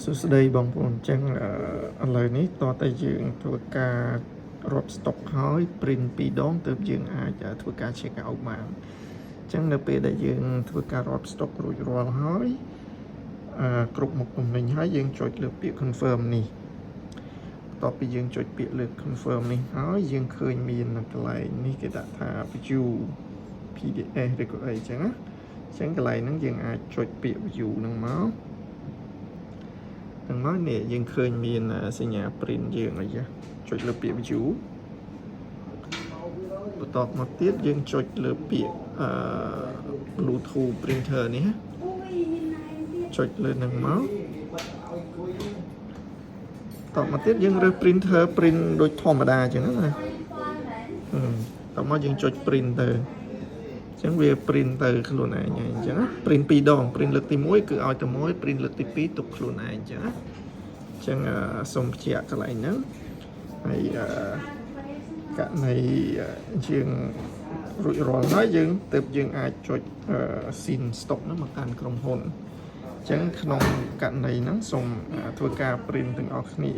សួស្តីបងប្អូនអញ្ចឹងឥឡូវនេះតតែយើងធ្វើការរត់ស្តុកហើយ print 2 ដងទើបយើងអាចធ្វើការ check out បានអញ្ចឹងនៅពេលដែលយើងធ្វើការរត់ស្តុករួចរាល់ហើយគ្រប់មុខទំនិញហើយយើងចុចលើពាក្យ confirm នេះបន្ទាប់ពីយើងចុចពាក្យលើ confirm នេះហើយយើងឃើញមានកន្លែងនេះគេដាក់ថា view PDF ឬក៏អីអញ្ចឹងណាអញ្ចឹងកន្លែងហ្នឹងយើងអាចចុចពាក្យ view ហ្នឹងមកហ្នឹងមកនេះយើងឃើញមានសញ្ញា print យើងអីចុចលើពាក្យ view បន្ទាប់មកទៀតយើងចុចលើពាក្យBluetooth printer នេះចុចលើហ្នឹងមកតមកទៀតយើងរើស printer print ដូចធម្មតាអញ្ចឹងណាតមកយើងចុច print ទៅអញ្ចឹងវា print ទៅខ្លួនឯងអញ្ចឹងណា print 2 ដង print លើកទី1គឺឲ្យតែមួយ print លើកទី2ទុកខ្លួនឯងអញ្ចឹងណាអញ្ចឹងសូមបញ្ជាក់កន្លែងហ្នឹងហើយករណីយើងរួចរាល់ហើយយើងទើបយើងអាចចុច SIM stock ហ្នឹងមកកាន់ក្រុមហ៊ុនអញ្ចឹងក្នុងករណីហ្នឹងសូមធ្វើការ print ទាំងអស់គ្នា